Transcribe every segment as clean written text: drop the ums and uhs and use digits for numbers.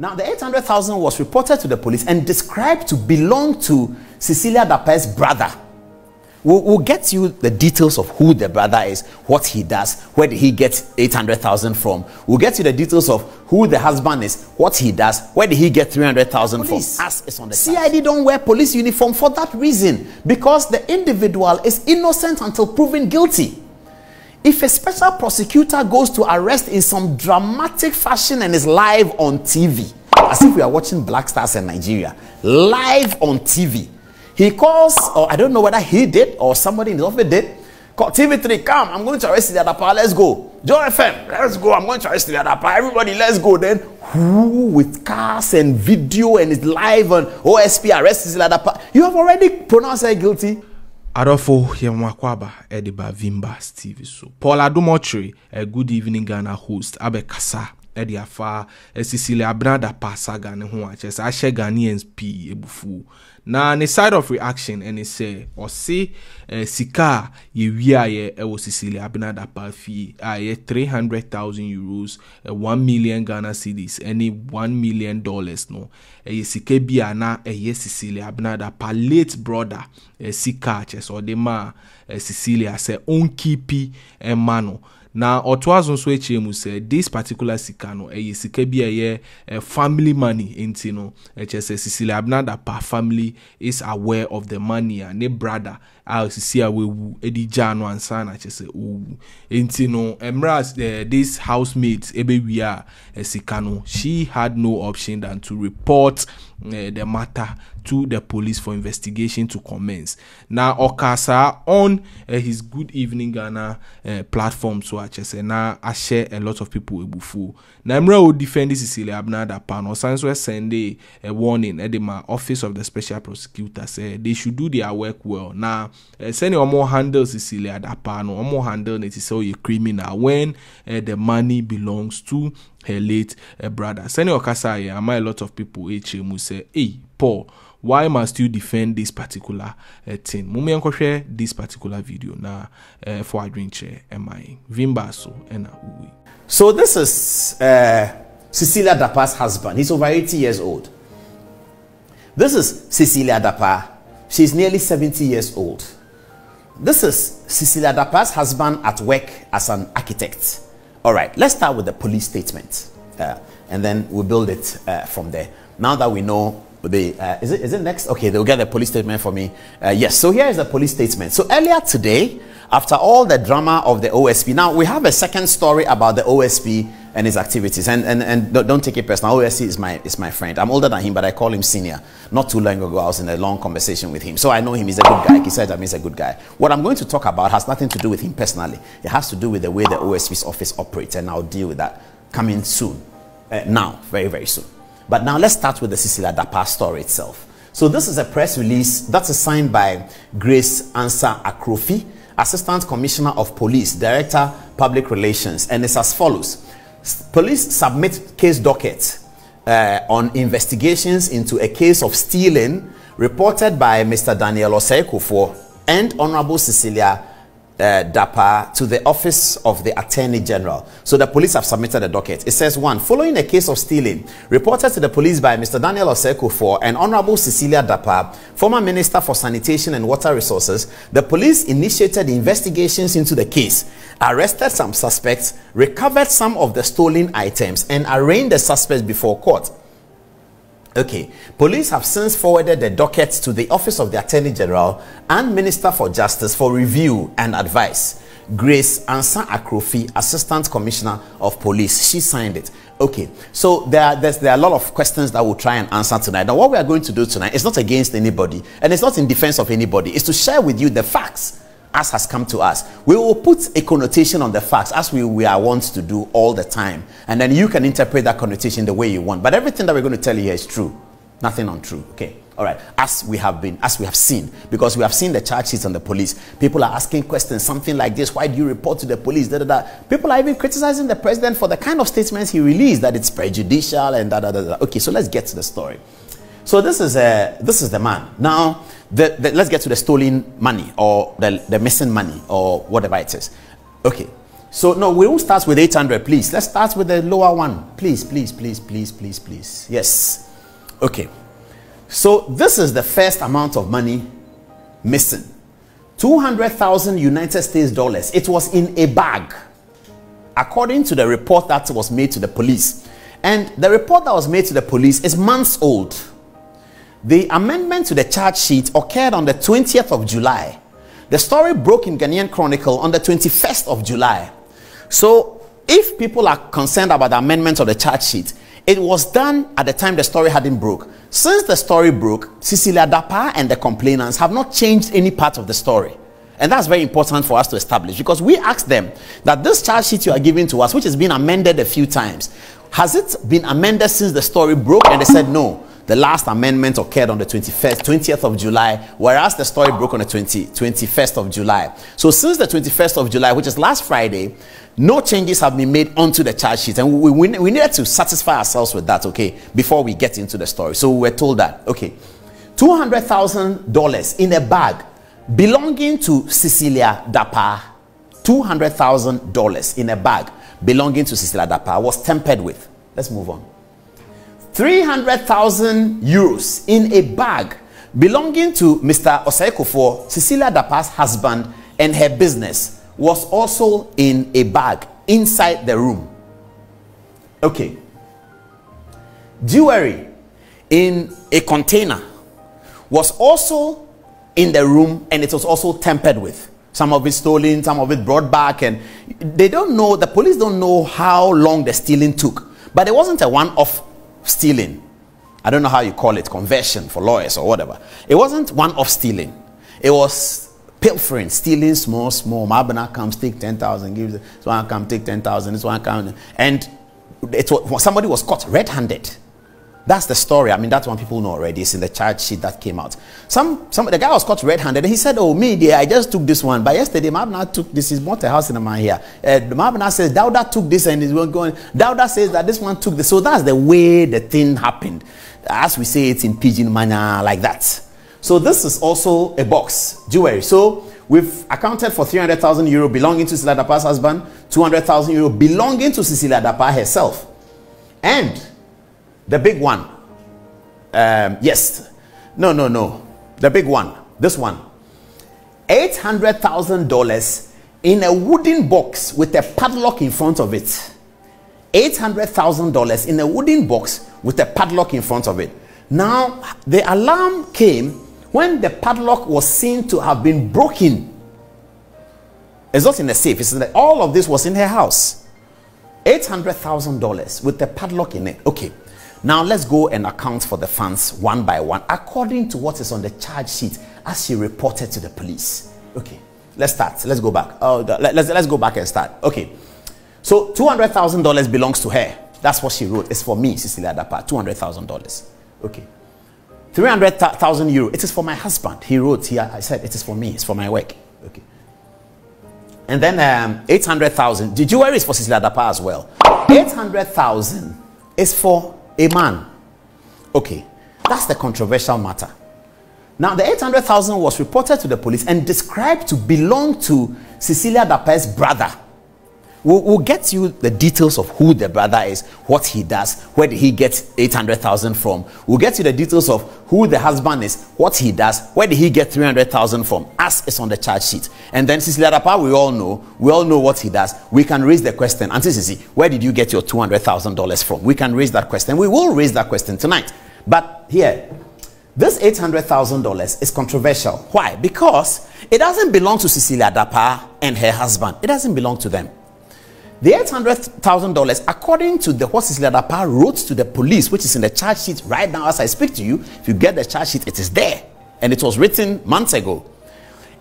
Now, the 800,000 was reported to the police and described to belong to Cecilia Dapaah's brother. We'll get you the details of who the brother is, what he does, where did he get 800,000 from. We'll get you the details of who the husband is, what he does, where did he get 300,000 from. As is on the CID don't wear police uniform for that reason, because the individual is innocent until proven guilty. If a special prosecutor goes to arrest in some dramatic fashion and is live on TV, as if we are watching Black Stars in Nigeria, live on TV, he calls, or I don't know whether he did or somebody in his office did, call TV3, come, I'm going to arrest Cecilia Dapaah, let's go. Joe FM, let's go, I'm going to arrest Cecilia Dapaah, everybody, let's go. Then, who with cars and video and it's live on OSP, arrest Cecilia Dapaah. You have already pronounced her guilty. Adofo Yemwakwaba Ediba Vimbas TV so. Adom Otchere, a Good Evening Ghana host, Abe Kasa, Ediafa, Cecilia Dapaah saga ne ho aches ahye Ghanaians p ebufu. Na ne side of reaction and say or say sika ye wia ye ewo Cecilia Dapaah fi ye 300,000 euros, 1 million Ghana cedis, any $1 million no. Ye sika bia na ye Cecilia Dapaah late brother sika ches or de ma Cecilia say on kipi mano. Now, Otwazon Swechemu said this particular sikano sika bi family money intino Cecilia Dapaah family is aware of the money and ne brother Cecilia we edi jano ansana chese intino emras this housemates ebewia sikano she had no option than to report the matter to the police for investigation to commence. Now Okasa on his Good Evening Ghana platform so na I share a lot of people ebufu. Na Emra will defend Cecilia Dapaah no signs were send a warning at the office of the special prosecutor say they should do their work well. Now send your more handle Cecilia Dapaah no more handle it is so a criminal when the money belongs to her late brother. Senior Kasai, am I a lot of people HM say, hey, Paul, why must you defend this particular thing? Mumi anko share this particular video na for Adrinche am I Vimbaso and Uwi. So this is Cecilia Dapaah's husband. He's over 80 years old. This is Cecilia Dapaah. She's nearly 70 years old. This is Cecilia Dapaah's husband at work as an architect. All right, let's start with the police statement, and then we'll build it from there. Now that we know the, is it next? Okay, they'll get the police statement for me. Yes, so here is the police statement. So earlier today, after all the drama of the OSP, now we have a second story about the OSP and his activities. And don't take it personal. OSP is my friend. I'm older than him, but I call him senior. Not too long ago, I was in a long conversation with him. So I know him. He's a good guy. He said he's a good guy. What I'm going to talk about has nothing to do with him personally. It has to do with the way the OSP's office operates, and I'll deal with that coming soon. Now, very, very soon. But now let's start with the Cecilia Dapaah story itself. So this is a press release that's signed by Grace Ansa Akrofi, Assistant Commissioner of Police, Director, Public Relations, and it's as follows. Police submit case docket on investigations into a case of stealing reported by Mr. Daniel Osei and Honorable Cecilia Dapaah to the Office of the Attorney General. So the police have submitted a docket. It says, 1. Following a case of stealing reported to the police by Mr. Daniel Osei and Honorable Cecilia Dapaah, former Minister for Sanitation and Water Resources, the police initiated investigations into the case, arrested some suspects, recovered some of the stolen items, and arraigned the suspects before court. Okay, police have since forwarded the docket to the Office of the Attorney General and Minister for Justice for review and advice. Grace Ansa Akrofi, Assistant Commissioner of Police, she signed it. Okay, so there are a lot of questions that we'll try and answer tonight. Now, what we are going to do tonight is not against anybody, and it's not in defense of anybody. It's to share with you the facts as has come to us. We will put a connotation on the facts as we are wont to do all the time, and then you can interpret that connotation the way you want. But everything that we're going to tell you here is true, nothing untrue. Okay, all right. As we have seen, because we have seen the charge sheets on the police. People are asking questions, something like this: why do you report to the police? Da, da, da. People are even criticizing the president for the kind of statements he released, that it's prejudicial and da, da, da, da. Okay, so let's get to the story. So this is the man. Now, let's get to the stolen money or the missing money or whatever it is. Okay, So no, we won't start with 800, please. Let's start with the lower one. Please, please, please, please, please, please. Yes. Okay. So this is the first amount of money missing. 200,000 United States dollars. It was in a bag, according to the report that was made to the police. And the report that was made to the police is months old. The amendment to the charge sheet occurred on the 20th of July. The story broke in Ghanaian Chronicle on the 21st of July. So if people are concerned about the amendment of the charge sheet, it was done at the time the story hadn't broke. Since the story broke, Cecilia Dapaah and the complainants have not changed any part of the story. And that's very important for us to establish, because we asked them that this charge sheet you are giving to us, which has been amended a few times, has it been amended since the story broke? And they said no. The last amendment occurred on the 20th of July, whereas the story broke on the 21st of July. So since the 21st of July, which is last Friday, no changes have been made onto the charge sheet. And we needed to satisfy ourselves with that, okay, before we get into the story. So we were told that, okay, $200,000 in a bag belonging to Cecilia Dapaah, $200,000 in a bag belonging to Cecilia Dapaah was tampered with. Let's move on. 300,000 euros in a bag belonging to Mr. Osei, Cecilia Dapaah's husband, and her business was also in a bag inside the room. Okay. Jewelry in a container was also in the room, and it was also tampered with. Some of it stolen, some of it brought back, and they don't know, the police don't know how long the stealing took. But it wasn't a one-off stealing. I don't know how you call it, conversion for lawyers or whatever. It wasn't one-off stealing. It was pilfering, stealing small. Mabana comes, take 10,000, gives it. This one come, take 10,000. This one come, and somebody was caught red-handed. That's the story. I mean, that's one people know already. It's in the charge sheet that came out. The guy was caught red-handed, and he said, "Oh, me, dear, I just took this one. But yesterday, Mabna took this. He's bought a house in a man here. Mabna says Dauda took this, and he's going. Dauda says that this one took this. So that's the way the thing happened, as we say it in pidgin manner, like that. So this is also a box jewelry. So we've accounted for 300,000 euro belonging to Cecilia Dapaah's husband, 200,000 euro belonging to Cecilia Dapaah herself, and the big one, the big one, this one, $800,000 in a wooden box with a padlock in front of it. $800,000 in a wooden box with a padlock in front of it. Now, the alarm came when the padlock was seen to have been broken. It's not in the safe. It's in all of this was in her house. $800,000 with the padlock in it. Okay. Now let's go and account for the funds one by one according to what is on the charge sheet as she reported to the police. Okay, let's start. Let's go back. Let's go back and start. Okay, so $200,000 belongs to her. That's what she wrote. It's for me, Cecilia Dapaah. $200,000. Okay, 300,000 euro. It is for my husband. He wrote here. I said it is for me. It's for my work. Okay, and then 800,000. The jewelry is for Cecilia Dapaah as well. 800,000 is for a man. Okay, that's the controversial matter. Now, the 800,000 was reported to the police and described to belong to Cecilia Dapaah's brother. We'll get you the details of who the brother is, what he does, where did he get 800,000 from. We'll get you the details of who the husband is, what he does, where did he get 300,000 from, as is on the charge sheet. And then Cecilia Dapaah, we all know what he does. We can raise the question, Auntie Cici, where did you get your $200,000 from? We can raise that question. We will raise that question tonight. But here, this $800,000 is controversial. Why? Because it doesn't belong to Cecilia Dapaah and her husband. It doesn't belong to them. The $800,000, according to what Cecilia Dapaah wrote to the police, which is in the charge sheet right now as I speak to you. If you get the charge sheet, it is there. And it was written months ago.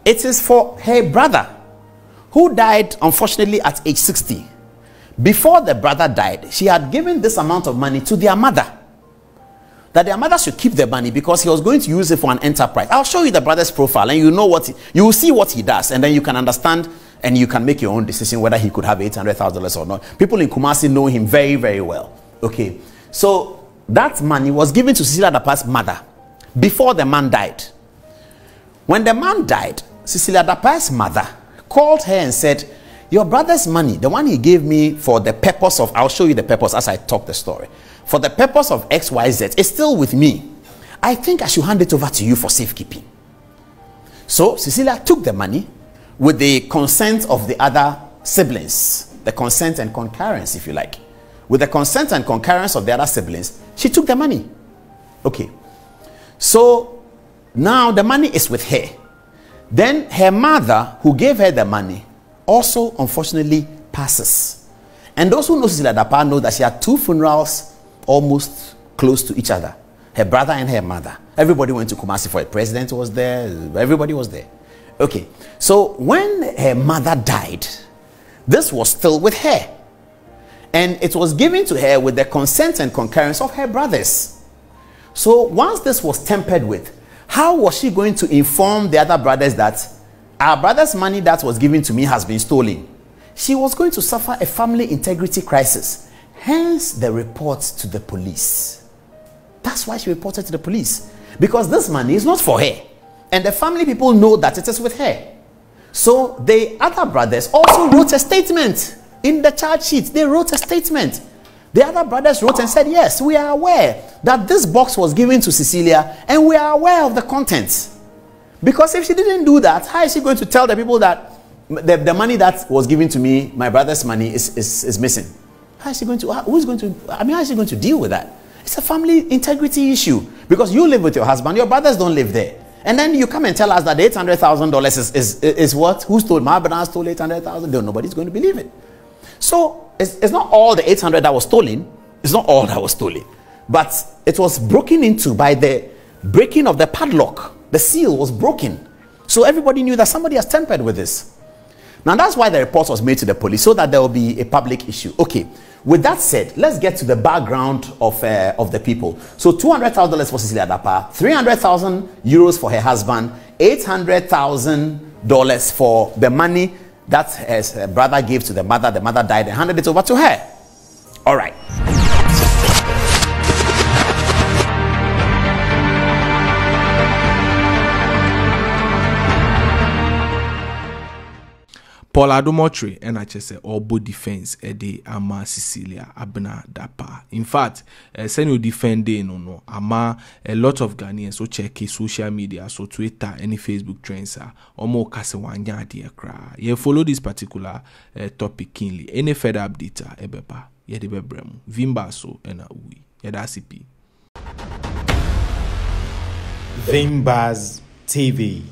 It is for her brother, who died, unfortunately, at age 60. Before the brother died, she had given this amount of money to their mother, that their mother should keep the money because he was going to use it for an enterprise. I'll show you the brother's profile, and you will see what he does, and then you can understand. And you can make your own decision whether he could have $800,000 or not. People in Kumasi know him very, very well. Okay. So that money was given to Cecilia Dapaah's mother before the man died. When the man died, Cecilia Dapaah's mother called her and said, your brother's money, the one he gave me for the purpose of, I'll show you the purpose as I talk the story, for the purpose of XYZ, is still with me. I think I should hand it over to you for safekeeping. So Cecilia took the money with the consent of the other siblings, the consent and concurrence, if you like. With the consent and concurrence of the other siblings, she took the money. Okay. So now the money is with her. Then her mother, who gave her the money, also unfortunately passes. And those who know Cecilia Dapaah know that she had 2 funerals almost close to each other. Her brother and her mother. Everybody went to Kumasi for it. President was there. Everybody was there. Okay. So when her mother died, this was still with her. And it was given to her with the consent and concurrence of her brothers. So once this was tempered with, how was she going to inform the other brothers that our brother's money that was given to me has been stolen? She was going to suffer a family integrity crisis. Hence the report to the police. That's why she reported to the police. Because this money is not for her. And the family people know that it is with her. So the other brothers also wrote a statement. In the charge sheet, they wrote a statement. The other brothers wrote and said, yes, we are aware that this box was given to Cecilia and we are aware of the contents. Because if she didn't do that, how is she going to tell the people that the money that was given to me, my brother's money, is missing? How is she going to, how is she going to deal with that? It's a family integrity issue. Because you live with your husband, your brothers don't live there. And then you come and tell us that the $800,000 is what? Who stole? My brother stole $800,000. Nobody's going to believe it. So it's not all the 800 that was stolen. It's not all that was stolen. But it was broken into by the breaking of the padlock. The seal was broken. So everybody knew that somebody has tampered with this. Now that's why the report was made to the police, so that there will be a public issue. Okay. With that said, let's get to the background of the people. So $200,000 for Cecilia Dapaah, 300,000 euros for her husband, $800,000 for the money that her brother gave to the mother. The mother died and handed it over to her. All right. Adom Otchere and I just say Obo defense ede ama Cecilia Dapaah. In fact, send you defending no ama a lot of Ghanaians so check social media, so Twitter, any Facebook trends are omo kase wanya de kra. You follow this particular topic keenly. Any further update ebeba ye de bebrem Vimba so ena uwi ye da CP Vimbas TV.